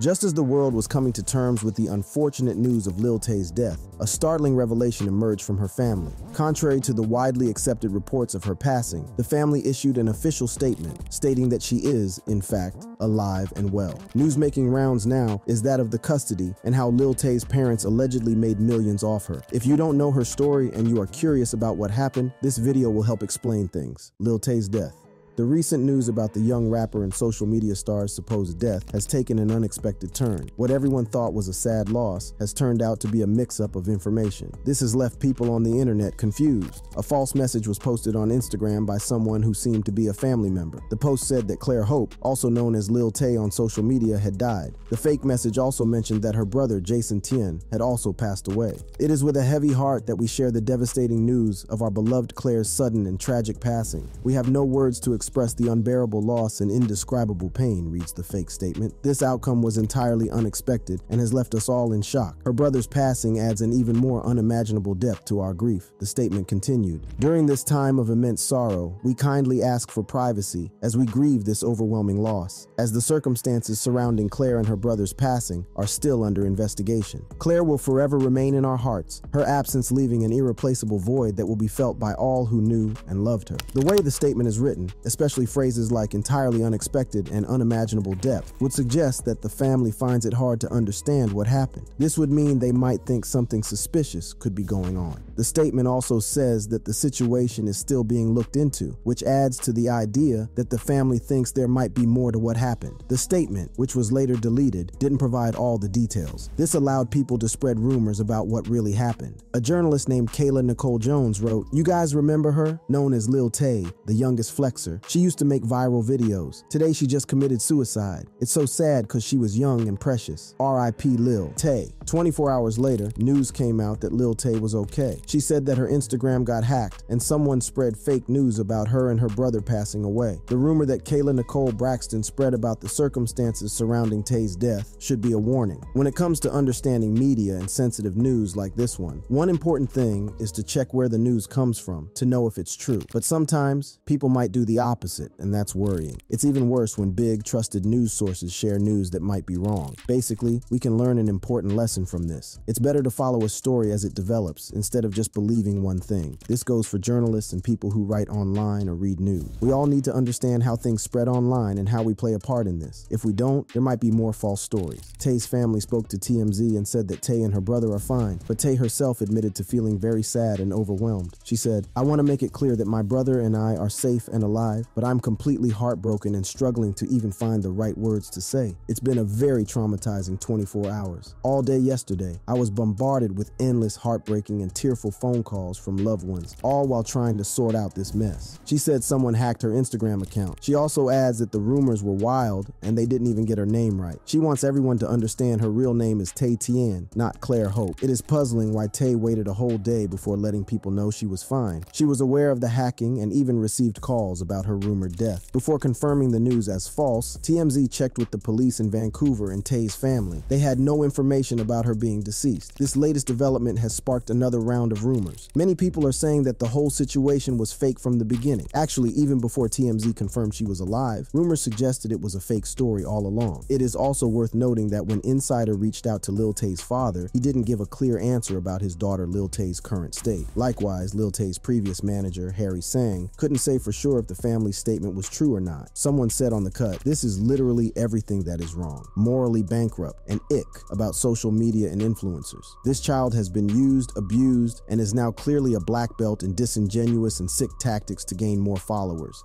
Just as the world was coming to terms with the unfortunate news of Lil Tay's death, a startling revelation emerged from her family. Contrary to the widely accepted reports of her passing, the family issued an official statement stating that she is, in fact, alive and well. News making rounds now is that of the custody and how Lil Tay's parents allegedly made millions off her. If you don't know her story and you are curious about what happened, this video will help explain things. Lil Tay's death. The recent news about the young rapper and social media star's supposed death has taken an unexpected turn. What everyone thought was a sad loss has turned out to be a mix-up of information. This has left people on the internet confused. A false message was posted on Instagram by someone who seemed to be a family member. The post said that Claire Hope, also known as Lil Tay on social media, had died. The fake message also mentioned that her brother, Jason Tien, had also passed away. It is with a heavy heart that we share the devastating news of our beloved Claire's sudden and tragic passing. We have no words to express the unbearable loss and indescribable pain, reads the fake statement. This outcome was entirely unexpected and has left us all in shock. Her brother's passing adds an even more unimaginable depth to our grief, the statement continued. During this time of immense sorrow, we kindly ask for privacy as we grieve this overwhelming loss, as the circumstances surrounding Claire and her brother's passing are still under investigation. Claire will forever remain in our hearts, her absence leaving an irreplaceable void that will be felt by all who knew and loved her. The way the statement is written, especially phrases like entirely unexpected and unimaginable depth, would suggest that the family finds it hard to understand what happened. This would mean they might think something suspicious could be going on. The statement also says that the situation is still being looked into, which adds to the idea that the family thinks there might be more to what happened. The statement, which was later deleted, didn't provide all the details. This allowed people to spread rumors about what really happened. A journalist named Kayla Nicole Jones wrote, "You guys remember her? Known as Lil Tay, the youngest flexer. She used to make viral videos. Today she just committed suicide. It's so sad because she was young and precious. R.I.P. Lil Tay." 24 hours later, news came out that Lil Tay was okay. She said that her Instagram got hacked and someone spread fake news about her and her brother passing away. The rumor that Kayla Nicole Braxton spread about the circumstances surrounding Tay's death should be a warning. When it comes to understanding media and sensitive news like this one important thing is to check where the news comes from to know if it's true. But sometimes people might do the opposite, and that's worrying. It's even worse when big, trusted news sources share news that might be wrong. Basically, we can learn an important lesson from this. It's better to follow a story as it develops instead of just believing one thing. This goes for journalists and people who write online or read news. We all need to understand how things spread online and how we play a part in this. If we don't, there might be more false stories. Tay's family spoke to TMZ and said that Tay and her brother are fine, but Tay herself admitted to feeling very sad and overwhelmed. She said, "I want to make it clear that my brother and I are safe and alive, but I'm completely heartbroken and struggling to even find the right words to say. It's been a very traumatizing 24 hours. All day yesterday, I was bombarded with endless heartbreaking and tearful phone calls from loved ones, all while trying to sort out this mess." She said someone hacked her Instagram account. She also adds that the rumors were wild and they didn't even get her name right. She wants everyone to understand her real name is Tay Tien, not Claire Hope. It is puzzling why Tay waited a whole day before letting people know she was fine. She was aware of the hacking and even received calls about her rumored death. Before confirming the news as false, TMZ checked with the police in Vancouver and Tay's family. They had no information about her being deceased. This latest development has sparked another round of rumors. Many people are saying that the whole situation was fake from the beginning. Actually, even before TMZ confirmed she was alive, rumors suggested it was a fake story all along. It is also worth noting that when Insider reached out to Lil Tay's father, he didn't give a clear answer about his daughter Lil Tay's current state. Likewise, Lil Tay's previous manager, Harry Sang, couldn't say for sure if the family's statement was true or not. Someone said on the cut, "This is literally everything that is wrong, morally bankrupt, and ick about social media and influencers. This child has been used, abused, and is now clearly a black belt in disingenuous and sick tactics to gain more followers.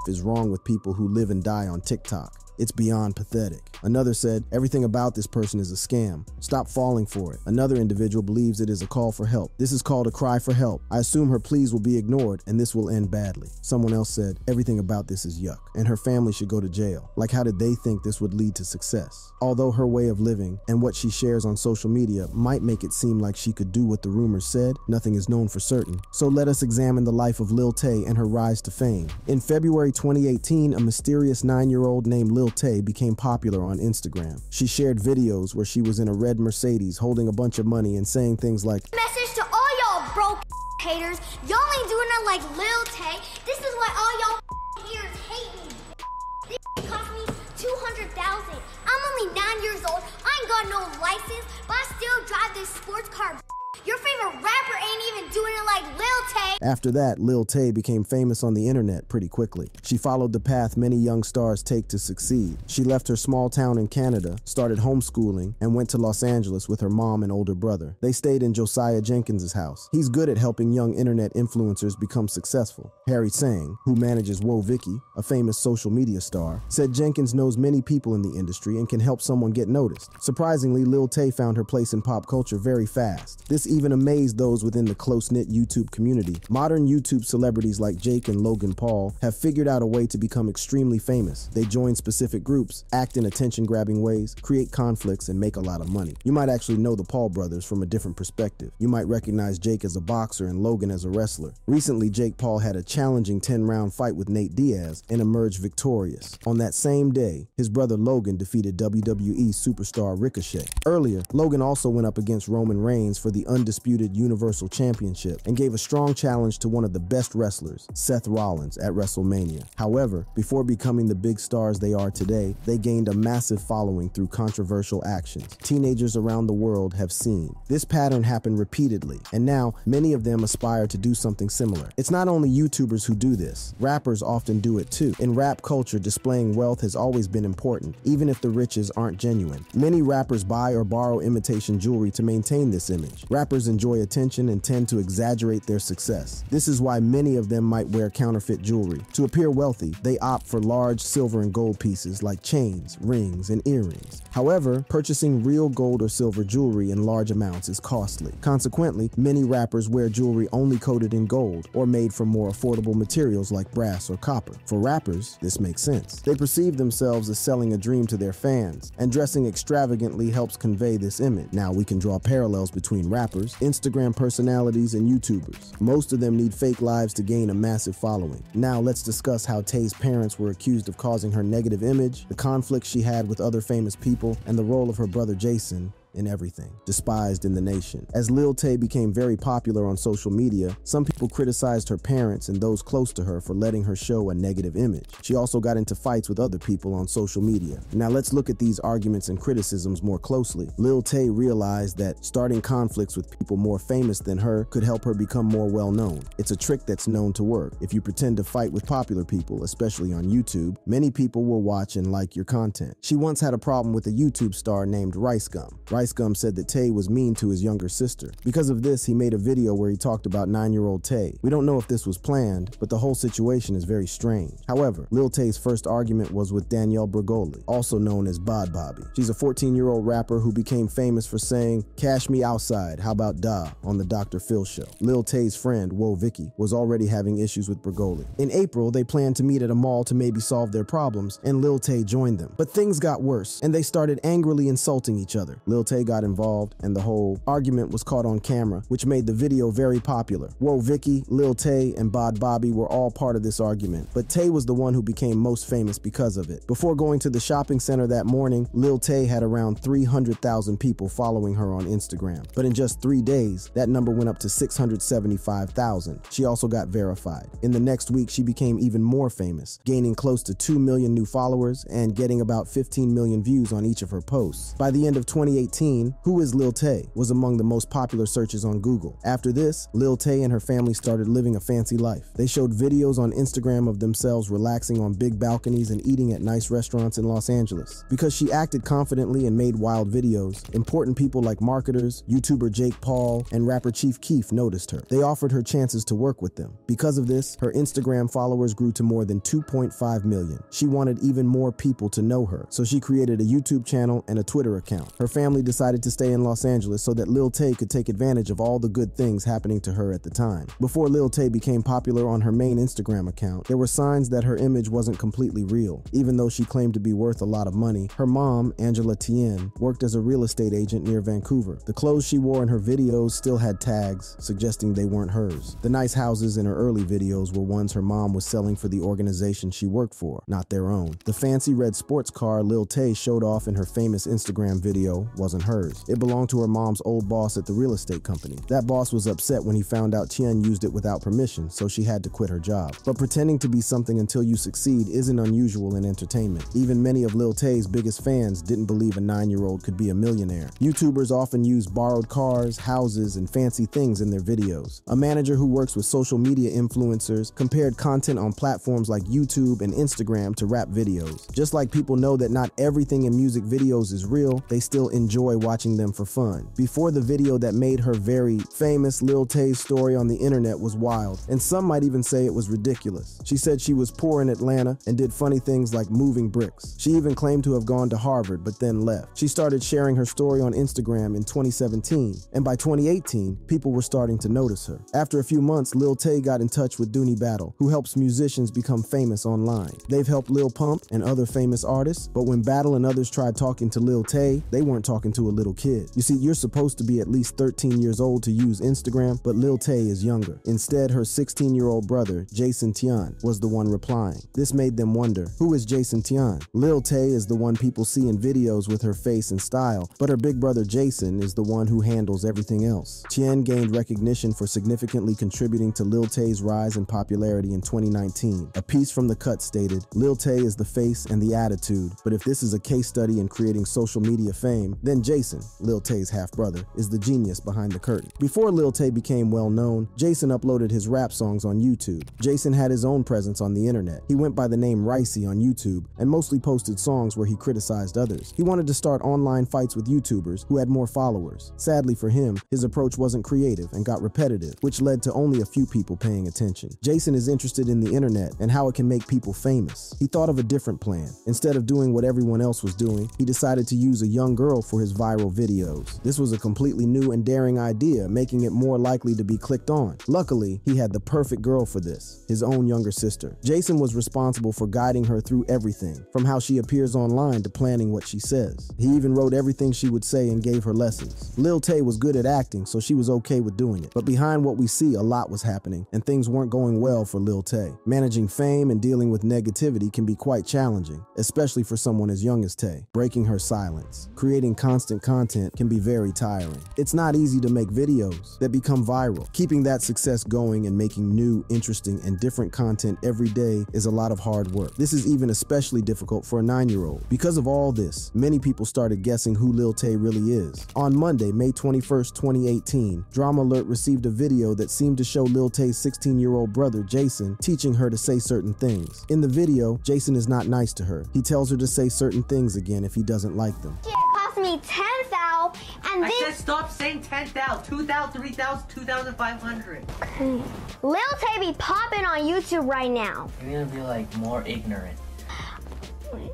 Is wrong with people who live and die on TikTok. It's beyond pathetic." Another said, "Everything about this person is a scam. Stop falling for it." Another individual believes it is a call for help. "This is called a cry for help. I assume her pleas will be ignored and this will end badly." Someone else said, "Everything about this is yuck and her family should go to jail. Like, how did they think this would lead to success?" Although her way of living and what she shares on social media might make it seem like she could do what the rumors said, nothing is known for certain. So let us examine the life of Lil Tay and her rise to fame. In February 2018, a mysterious 9-year-old named Lil Tay became popular on Instagram. She shared videos where she was in a red Mercedes holding a bunch of money and saying things like, "Message to all y'all broke haters. Y'all ain't doing it like Lil Tay. This is why all y'all haters hate me. This cost me $200,000. I'm only 9 years got no license, but I still drive this sports car. Your favorite rapper ain't even doing it like Lil Tay. After that, Lil Tay became famous on the internet pretty quickly. She followed the path many young stars take to succeed. She left her small town in Canada, started homeschooling, and went to Los Angeles with her mom and older brother. They stayed in Josiah Jenkins' house. He's good at helping young internet influencers become successful. Harry Sang, who manages Whoa Vicky, a famous social media star, said Jenkins knows many people in the industry and can help someone get noticed. Surprisingly, Lil Tay found her place in pop culture very fast. This even amazed those within the close-knit YouTube community. Modern YouTube celebrities like Jake and Logan Paul have figured out a way to become extremely famous. They join specific groups, act in attention-grabbing ways, create conflicts, and make a lot of money. You might actually know the Paul brothers from a different perspective. You might recognize Jake as a boxer and Logan as a wrestler. Recently, Jake Paul had a challenging 10-round fight with Nate Diaz and emerged victorious. On that same day, his brother Logan defeated WWE superstar Ricochet. Earlier, Logan also went up against Roman Reigns for the undisputed Universal Championship and gave a strong challenge to one of the best wrestlers, Seth Rollins, at WrestleMania. However, before becoming the big stars they are today, they gained a massive following through controversial actions teenagers around the world have seen. This pattern happened repeatedly, and now many of them aspire to do something similar. It's not only YouTubers who do this, rappers often do it too. In rap culture, displaying wealth has always been important, even if the riches aren't genuine. Many rappers buy or borrow imitation jewelry to maintain this image. Rappers enjoy attention and tend to exaggerate their success. This is why many of them might wear counterfeit jewelry. To appear wealthy, they opt for large silver and gold pieces like chains, rings, and earrings. However, purchasing real gold or silver jewelry in large amounts is costly. Consequently, many rappers wear jewelry only coated in gold or made from more affordable materials like brass or copper. For rappers, this makes sense. They perceive themselves as selling a dream to their fans, and dressing extravagantly helps convey this image. Now we can draw parallels between rappers, Instagram personalities, and YouTubers. Most of them need fake lives to gain a massive following. Now let's discuss how Tay's parents were accused of causing her negative image, the conflicts she had with other famous people, and the role of her brother Jason in everything, despised in the nation. As Lil Tay became very popular on social media, some people criticized her parents and those close to her for letting her show a negative image. She also got into fights with other people on social media. Now let's look at these arguments and criticisms more closely. Lil Tay realized that starting conflicts with people more famous than her could help her become more well-known. It's a trick that's known to work. If you pretend to fight with popular people, especially on YouTube, many people will watch and like your content. She once had a problem with a YouTube star named Rice Gum. Rice Gum said that Tay was mean to his younger sister. Because of this, he made a video where he talked about 9-year-old Tay. We don't know if this was planned, but the whole situation is very strange. However, Lil Tay's first argument was with Danielle Bregoli, also known as Bod Bobby. She's a 14-year-old rapper who became famous for saying, "Cash me outside, how about da?" on the Dr. Phil show. Lil Tay's friend, Whoa Vicky, was already having issues with Bregoli. In April, they planned to meet at a mall to maybe solve their problems, and Lil Tay joined them. But things got worse, and they started angrily insulting each other. Lil Tay got involved, and the whole argument was caught on camera, which made the video very popular. Whoa Vicky, Lil Tay, and Bod Bobby were all part of this argument, but Tay was the one who became most famous because of it. Before going to the shopping center that morning, Lil Tay had around 300,000 people following her on Instagram. But in just 3 days, that number went up to 675,000. She also got verified. In the next week, she became even more famous, gaining close to 2 million new followers and getting about 15 million views on each of her posts. By the end of 2018, "Who is Lil Tay?" was among the most popular searches on Google. After this, Lil Tay and her family started living a fancy life. They showed videos on Instagram of themselves relaxing on big balconies and eating at nice restaurants in Los Angeles. Because she acted confidently and made wild videos, important people like marketers, YouTuber Jake Paul, and rapper Chief Keef noticed her. They offered her chances to work with them. Because of this, her Instagram followers grew to more than 2.5 million. She wanted even more people to know her, so she created a YouTube channel and a Twitter account. Her family decided to stay in Los Angeles so that Lil Tay could take advantage of all the good things happening to her at the time. Before Lil Tay became popular on her main Instagram account, there were signs that her image wasn't completely real. Even though she claimed to be worth a lot of money, her mom, Angela Tien, worked as a real estate agent near Vancouver. The clothes she wore in her videos still had tags, suggesting they weren't hers. The nice houses in her early videos were ones her mom was selling for the organization she worked for, not their own. The fancy red sports car Lil Tay showed off in her famous Instagram video wasn't wasn't hers. It belonged to her mom's old boss at the real estate company. That boss was upset when he found out Tien used it without permission, so she had to quit her job. But pretending to be something until you succeed isn't unusual in entertainment. Even many of Lil Tay's biggest fans didn't believe a 9-year-old could be a millionaire. YouTubers often use borrowed cars, houses, and fancy things in their videos. A manager who works with social media influencers compared content on platforms like YouTube and Instagram to rap videos. Just like people know that not everything in music videos is real, they still enjoy watching them for fun. Before the video that made her very famous, Lil Tay's story on the internet was wild, and some might even say it was ridiculous. She said she was poor in Atlanta and did funny things like moving bricks. She even claimed to have gone to Harvard but then left. She started sharing her story on Instagram in 2017, and by 2018, people were starting to notice her. After a few months, Lil Tay got in touch with Dooney Battle, who helps musicians become famous online. They've helped Lil Pump and other famous artists, but when Battle and others tried talking to Lil Tay, they weren't talking to a little kid. You see, you're supposed to be at least 13 years old to use Instagram, but Lil Tay is younger. Instead, her 16-year-old brother, Jason Tien, was the one replying. This made them wonder, who is Jason Tien? Lil Tay is the one people see in videos with her face and style, but her big brother Jason is the one who handles everything else. Tien gained recognition for significantly contributing to Lil Tay's rise in popularity in 2019. A piece from The Cut stated, "Lil Tay is the face and the attitude, but if this is a case study in creating social media fame, then Jason, Lil Tay's half-brother, is the genius behind the curtain." Before Lil Tay became well known, Jason uploaded his rap songs on YouTube. Jason had his own presence on the internet. He went by the name Ricey on YouTube and mostly posted songs where he criticized others. He wanted to start online fights with YouTubers who had more followers. Sadly for him, his approach wasn't creative and got repetitive, which led to only a few people paying attention. Jason is interested in the internet and how it can make people famous. He thought of a different plan. Instead of doing what everyone else was doing, he decided to use a young girl for his viral videos. This was a completely new and daring idea, making it more likely to be clicked on. Luckily, he had the perfect girl for this, his own younger sister. Jason was responsible for guiding her through everything, from how she appears online to planning what she says. He even wrote everything she would say and gave her lessons. Lil Tay was good at acting, so she was okay with doing it. But behind what we see, a lot was happening, and things weren't going well for Lil Tay. Managing fame and dealing with negativity can be quite challenging, especially for someone as young as Tay. Breaking her silence. Creating constant content can be very tiring. It's not easy to make videos that become viral. Keeping that success going and making new, interesting, and different content every day is a lot of hard work. This is even especially difficult for a 9-year-old. Because of all this, many people started guessing who Lil Tay really is. On Monday, May 21st, 2018, Drama Alert received a video that seemed to show Lil Tay's 16-year-old brother, Jason, teaching her to say certain things. In the video, Jason is not nice to her. He tells her to say certain things again if he doesn't like them. It cost me 10,000 and I said stop saying 10,000, 2,000, 3,000, 2,500. Okay. Lil Tay be popping on YouTube right now. You're gonna be like more ignorant. Wait.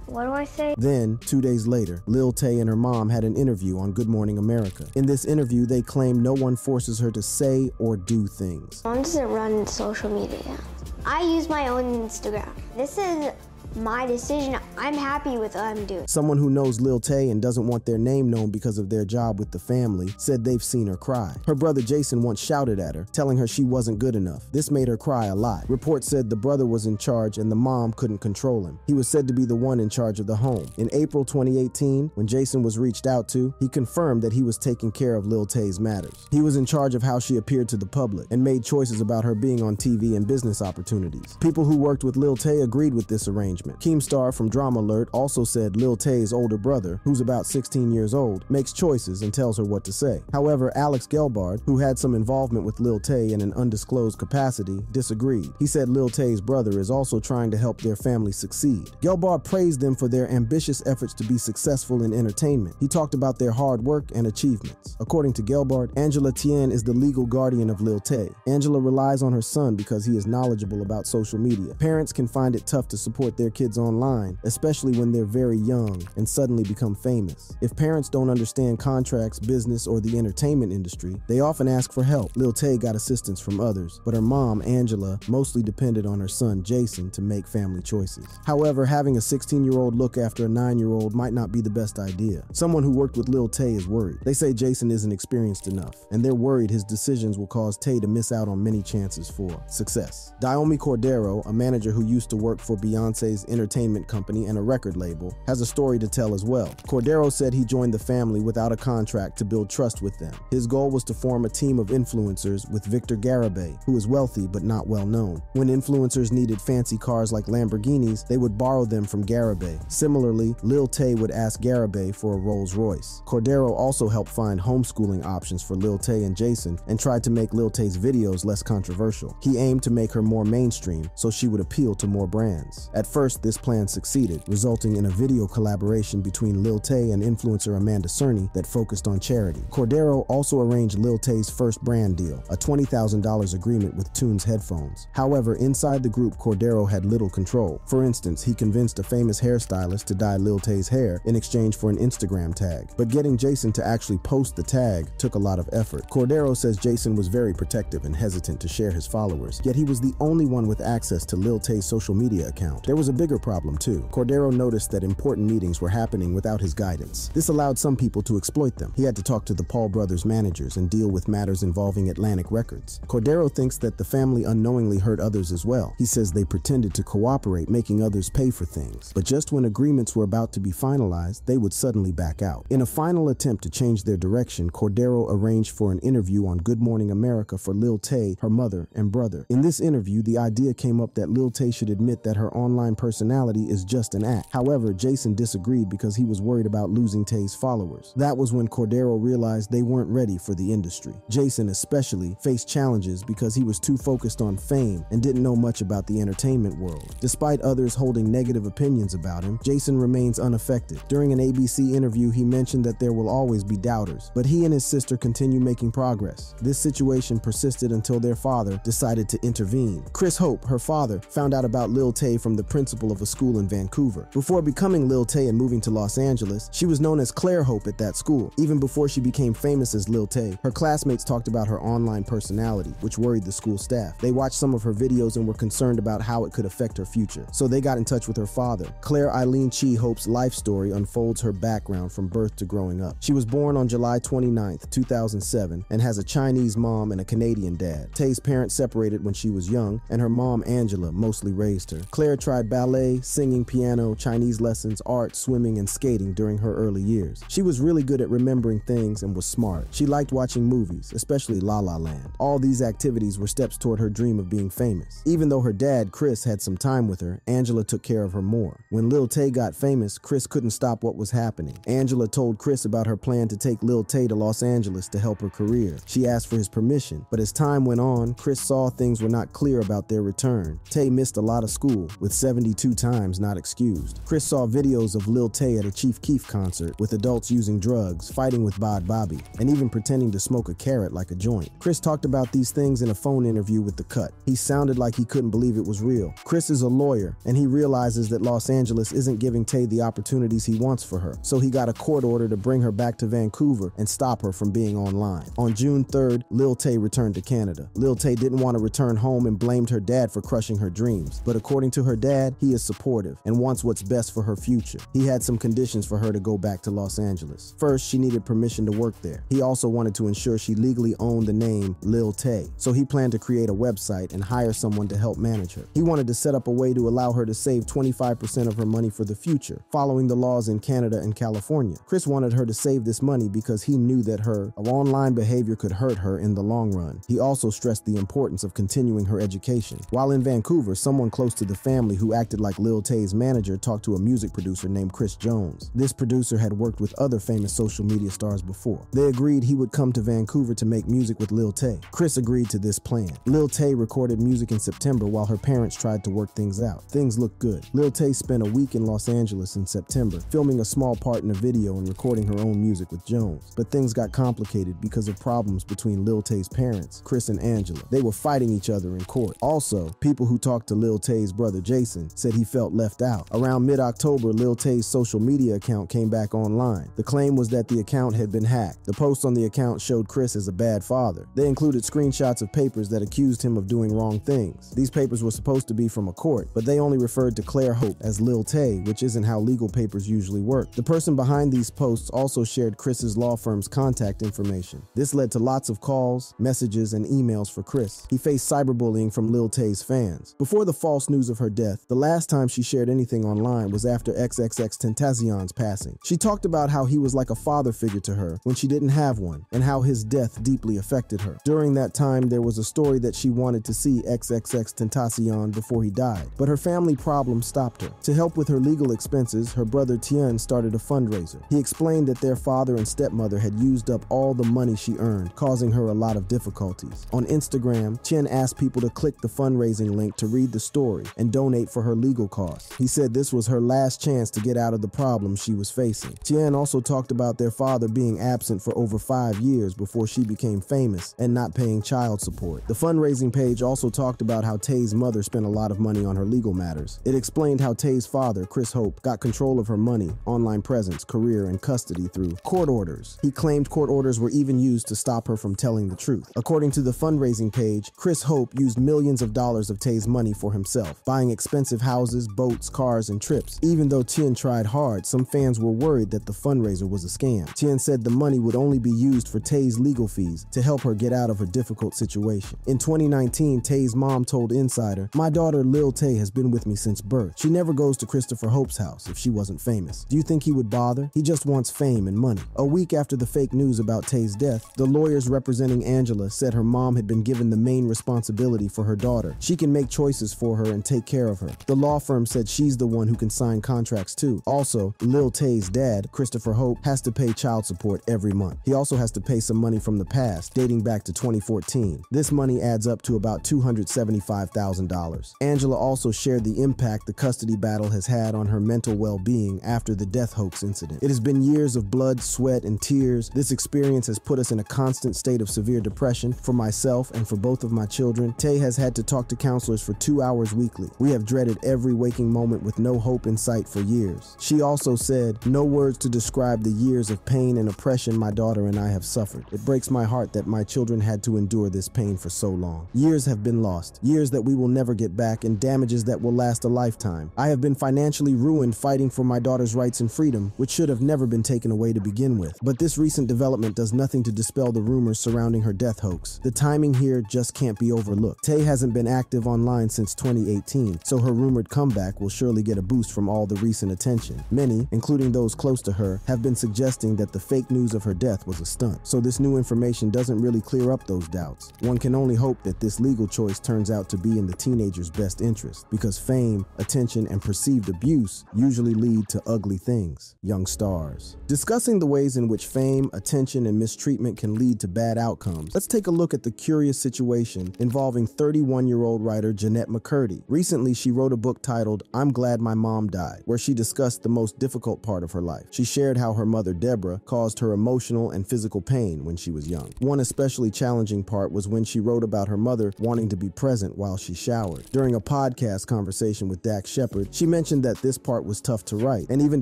What do I say? Then, 2 days later, Lil Tay and her mom had an interview on Good Morning America. In this interview, they claim no one forces her to say or do things. Mom doesn't run social media. I use my own Instagram. This is my decision. I'm happy with what I'm doing. Someone who knows Lil Tay and doesn't want their name known because of their job with the family said they've seen her cry. Her brother Jason once shouted at her, telling her she wasn't good enough. This made her cry a lot. Reports said the brother was in charge and the mom couldn't control him. He was said to be the one in charge of the home. In April 2018, when Jason was reached out to, he confirmed that he was taking care of Lil Tay's matters. He was in charge of how she appeared to the public and made choices about her being on TV and business opportunities. People who worked with Lil Tay agreed with this arrangement. Keemstar from Drama Alert also said Lil Tay's older brother, who's about 16 years old, makes choices and tells her what to say. However, Alex Gelbard, who had some involvement with Lil Tay in an undisclosed capacity, disagreed. He said Lil Tay's brother is also trying to help their family succeed. Gelbard praised them for their ambitious efforts to be successful in entertainment. He talked about their hard work and achievements. According to Gelbard, Angela Tien is the legal guardian of Lil Tay. Angela relies on her son because he is knowledgeable about social media. Parents can find it tough to support their kids online, especially when they're very young and suddenly become famous. If parents don't understand contracts, business, or the entertainment industry, they often ask for help. Lil Tay got assistance from others, but her mom, Angela, mostly depended on her son, Jason, to make family choices. However, having a 16-year-old look after a 9-year-old might not be the best idea. Someone who worked with Lil Tay is worried. They say Jason isn't experienced enough, and they're worried his decisions will cause Tay to miss out on many chances for success. Diomi Cordero, a manager who used to work for Beyonce's Tay's entertainment company and a record label, has a story to tell as well. Cordero said he joined the family without a contract to build trust with them. His goal was to form a team of influencers with Victor Garibay, who is wealthy but not well known. When influencers needed fancy cars like Lamborghinis, they would borrow them from Garibay. Similarly, Lil Tay would ask Garibay for a Rolls Royce. Cordero also helped find homeschooling options for Lil Tay and Jason and tried to make Lil Tay's videos less controversial. He aimed to make her more mainstream so she would appeal to more brands. At first, this plan succeeded, resulting in a video collaboration between Lil Tay and influencer Amanda Cerny that focused on charity. Cordero also arranged Lil Tay's first brand deal, a $20,000 agreement with Tunes headphones. However, inside the group, Cordero had little control. For instance, he convinced a famous hairstylist to dye Lil Tay's hair in exchange for an Instagram tag. But getting Jason to actually post the tag took a lot of effort. Cordero says Jason was very protective and hesitant to share his followers, yet he was the only one with access to Lil Tay's social media account. There was a bigger problem too. Cordero noticed that important meetings were happening without his guidance. This allowed some people to exploit them. He had to talk to the Paul brothers' managers and deal with matters involving Atlantic Records. Cordero thinks that the family unknowingly hurt others as well. He says they pretended to cooperate, making others pay for things. But just when agreements were about to be finalized, they would suddenly back out. In a final attempt to change their direction, Cordero arranged for an interview on Good Morning America for Lil Tay, her mother, and brother. In this interview, the idea came up that Lil Tay should admit that her online personality is just an act. However, Jason disagreed because he was worried about losing Tay's followers. That was when Cordero realized they weren't ready for the industry. Jason especially faced challenges because he was too focused on fame and didn't know much about the entertainment world. Despite others holding negative opinions about him, Jason remains unaffected. During an ABC interview, he mentioned that there will always be doubters, but he and his sister continue making progress. This situation persisted until their father decided to intervene. Chris Hope, her father, found out about Lil Tay from the principal of a school in Vancouver. Before becoming Lil Tay and moving to Los Angeles, she was known as Claire Hope at that school. Even before she became famous as Lil Tay, her classmates talked about her online personality, which worried the school staff. They watched some of her videos and were concerned about how it could affect her future. So they got in touch with her father. Claire Eileen Chi Hope's life story unfolds her background from birth to growing up. She was born on July 29, 2007, and has a Chinese mom and a Canadian dad. Tay's parents separated when she was young, and her mom, Angela, mostly raised her. Claire tried ballet, singing, piano, Chinese lessons, art, swimming, and skating during her early years. She was really good at remembering things and was smart. She liked watching movies, especially La La Land. All these activities were steps toward her dream of being famous. Even though her dad, Chris, had some time with her, Angela took care of her more. When Lil Tay got famous, Chris couldn't stop what was happening. Angela told Chris about her plan to take Lil Tay to Los Angeles to help her career. She asked for his permission, but as time went on, Chris saw things were not clear about their return. Tay missed a lot of school, with 72 times not excused. Chris saw videos of Lil Tay at a Chief Keef concert with adults using drugs, fighting with Bod Bobby, and even pretending to smoke a carrot like a joint. Chris talked about these things in a phone interview with The Cut. He sounded like he couldn't believe it was real. Chris is a lawyer, and he realizes that Los Angeles isn't giving Tay the opportunities he wants for her, so he got a court order to bring her back to Vancouver and stop her from being online. On June 3rd, Lil Tay returned to Canada. Lil Tay didn't want to return home and blamed her dad for crushing her dreams, but according to her dad, he is supportive and wants what's best for her future. He had some conditions for her to go back to Los Angeles. First, she needed permission to work there. He also wanted to ensure she legally owned the name Lil Tay, so he planned to create a website and hire someone to help manage her. He wanted to set up a way to allow her to save 25% of her money for the future, following the laws in Canada and California. Chris wanted her to save this money because he knew that her online behavior could hurt her in the long run. He also stressed the importance of continuing her education. While in Vancouver, someone close to the family who acted like Lil Tay's manager talked to a music producer named Chris Jones. This producer had worked with other famous social media stars before. They agreed he would come to Vancouver to make music with Lil Tay. Chris agreed to this plan. Lil Tay recorded music in September while her parents tried to work things out. Things looked good. Lil Tay spent a week in Los Angeles in September, filming a small part in a video and recording her own music with Jones. But things got complicated because of problems between Lil Tay's parents, Chris and Angela. They were fighting each other in court. Also, people who talked to Lil Tay's brother Jason said he felt left out. Around mid-October, Lil Tay's social media account came back online. The claim was that the account had been hacked. The posts on the account showed Chris as a bad father. They included screenshots of papers that accused him of doing wrong things. These papers were supposed to be from a court, but they only referred to Claire Hope as Lil Tay, which isn't how legal papers usually work. The person behind these posts also shared Chris's law firm's contact information. This led to lots of calls, messages, and emails for Chris. He faced cyberbullying from Lil Tay's fans. Before the false news of her death, the last time she shared anything online was after XXXTentacion's passing. She talked about how he was like a father figure to her when she didn't have one, and how his death deeply affected her. During that time, there was a story that she wanted to see XXXTentacion before he died, but her family problems stopped her. To help with her legal expenses, her brother Tien started a fundraiser. He explained that their father and stepmother had used up all the money she earned, causing her a lot of difficulties. On Instagram, Tien asked people to click the fundraising link to read the story and donate for her legal costs. He said this was her last chance to get out of the problems she was facing. Tien also talked about their father being absent for over 5 years before she became famous and not paying child support. The fundraising page also talked about how Tay's mother spent a lot of money on her legal matters. It explained how Tay's father, Chris Hope, got control of her money, online presence, career, and custody through court orders. He claimed court orders were even used to stop her from telling the truth. According to the fundraising page, Chris Hope used millions of dollars of Tay's money for himself, buying expensive houses, boats, cars, and trips. Even though Tien tried hard, some fans were worried that the fundraiser was a scam. Tien said the money would only be used for Tay's legal fees to help her get out of her difficult situation. In 2019, Tay's mom told Insider, "My daughter Lil Tay has been with me since birth. She never goes to Christopher Hope's house if she wasn't famous. Do you think he would bother? He just wants fame and money." A week after the fake news about Tay's death, the lawyers representing Angela said her mom had been given the main responsibility for her daughter. She can make choices for her and take care of her. The law firm said she's the one who can sign contracts too. Also, Lil Tay's dad, Christopher Hope, has to pay child support every month. He also has to pay some money from the past, dating back to 2014. This money adds up to about $275,000. Angela also shared the impact the custody battle has had on her mental well-being after the death hoax incident. "It has been years of blood, sweat, and tears. This experience has put us in a constant state of severe depression for myself and for both of my children. Tay has had to talk to counselors for 2 hours weekly. We have dreaded every waking moment with no hope in sight for years." She also said, "No words to describe the years of pain and oppression my daughter and I have suffered. It breaks my heart that my children had to endure this pain for so long. Years have been lost, years that we will never get back, and damages that will last a lifetime. I have been financially ruined fighting for my daughter's rights and freedom, which should have never been taken away to begin with. But this recent development does nothing to dispel the rumors surrounding her death hoax. The timing here just can't be overlooked. Tay hasn't been active online since 2018, so her rumored comeback will surely get a boost from all the recent attention. Many, including those close to her, have been suggesting that the fake news of her death was a stunt, so this new information doesn't really clear up those doubts. One can only hope that this legal choice turns out to be in the teenager's best interest, because fame, attention, and perceived abuse usually lead to ugly things. Young stars. Discussing the ways in which fame, attention, and mistreatment can lead to bad outcomes, let's take a look at the curious situation involving 31-year-old writer Jeanette McCurdy. Recently, she wrote a book titled "I'm Glad My Mom Died," where she discussed the most difficult part of her life. She shared how her mother, Deborah, caused her emotional and physical pain when she was young. One especially challenging part was when she wrote about her mother wanting to be present while she showered. During a podcast conversation with Dax Shepard, she mentioned that this part was tough to write, and even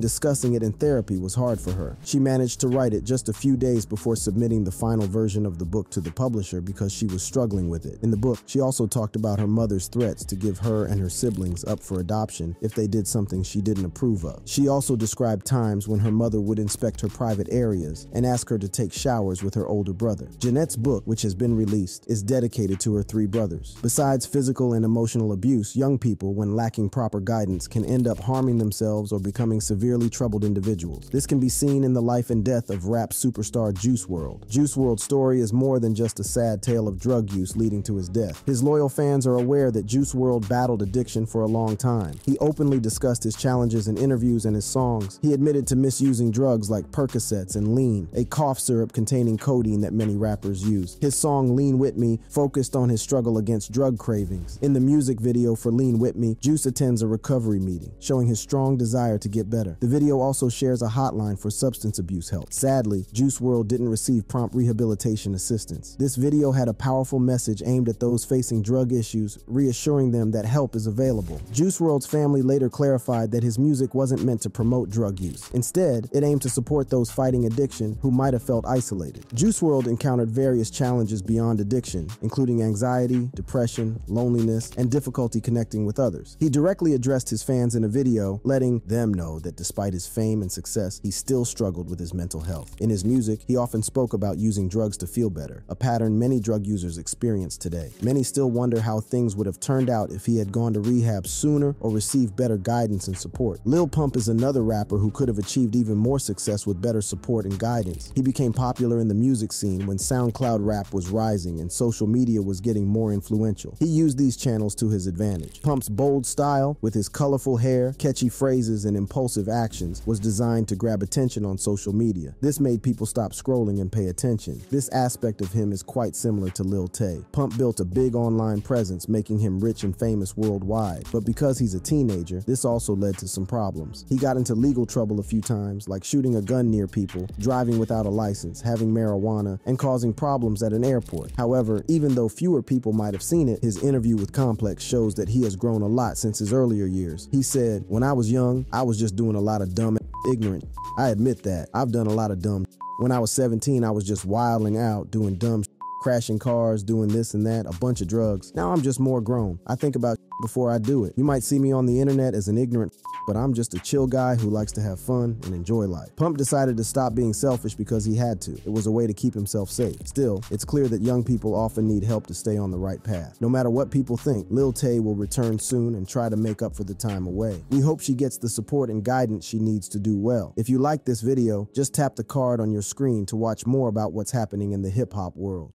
discussing it in therapy was hard for her. She managed to write it just a few days before submitting the final version of the book to the publisher because she was struggling with it. In the book, she also talked about her mother's threats to give her and her siblings up for adoption if they did something she didn't approve of. She also described times when her mother would inspect her private areas and ask her to take showers with her older brother. Jeanette's book, which has been released, is dedicated to her 3 brothers. Besides physical and emotional abuse, young people, when lacking proper guidance, can end up harming themselves or becoming severely troubled individuals. This can be seen in the life and death of rap superstar Juice WRLD. Juice WRLD's story is more than just a sad tale of drug use leading to his death. His loyal fans are aware that Juice WRLD battled addiction for a long time. He openly discussed his challenges in interviews and his songs. He admitted to misusing drugs like Percocets and lean, a cough syrup containing codeine that many rappers use. His song "Lean With Me" focused on his struggle against drug cravings. In the music video for "Lean With Me," Juice attends a recovery meeting, showing his strong desire to get better. The video also shares a hotline for substance abuse help. Sadly, Juice WRLD didn't receive prompt rehabilitation assistance. This video had a powerful message aimed at those facing drug issues, reassuring them that help is available. Juice WRLD's family later clarified that his music wasn't meant to promote drug use. Instead, it aimed to support those fighting addiction who might have felt isolated. Juice WRLD encountered various challenges beyond addiction, including anxiety, depression, loneliness, and difficulty connecting with others. He directly addressed his fans in a video, letting them know that despite his fame and success, he still struggled with his mental health. In his music, he often spoke about using drugs to feel better, a pattern many drug users experience today. Many still wonder how things would have turned out if he had gone to rehab sooner or receive better guidance and support. Lil Pump is another rapper who could have achieved even more success with better support and guidance. He became popular in the music scene when SoundCloud rap was rising and social media was getting more influential. He used these channels to his advantage. Pump's bold style, with his colorful hair, catchy phrases, and impulsive actions, was designed to grab attention on social media. This made people stop scrolling and pay attention. This aspect of him is quite similar to Lil Tay. Pump built a big online presence, making him rich and famous worldwide. But because he's a teenager, this also led to some problems. He got into legal trouble a few times, like shooting a gun near people, driving without a license, having marijuana, and causing problems at an airport. However, even though fewer people might have seen it, his interview with Complex shows that he has grown a lot since his earlier years. He said, "When I was young, I was just doing a lot of dumb, ignorant. I admit that. I've done a lot of dumb. When I was 17, I was just wilding out, doing dumb, crashing cars, doing this and that, a bunch of drugs. Now I'm just more grown. I think about before I do it. You might see me on the internet as an ignorant, but I'm just a chill guy who likes to have fun and enjoy life." Pump decided to stop being selfish because he had to. It was a way to keep himself safe. Still, it's clear that young people often need help to stay on the right path. No matter what people think, Lil Tay will return soon and try to make up for the time away. We hope she gets the support and guidance she needs to do well. If you like this video, just tap the card on your screen to watch more about what's happening in the hip-hop world.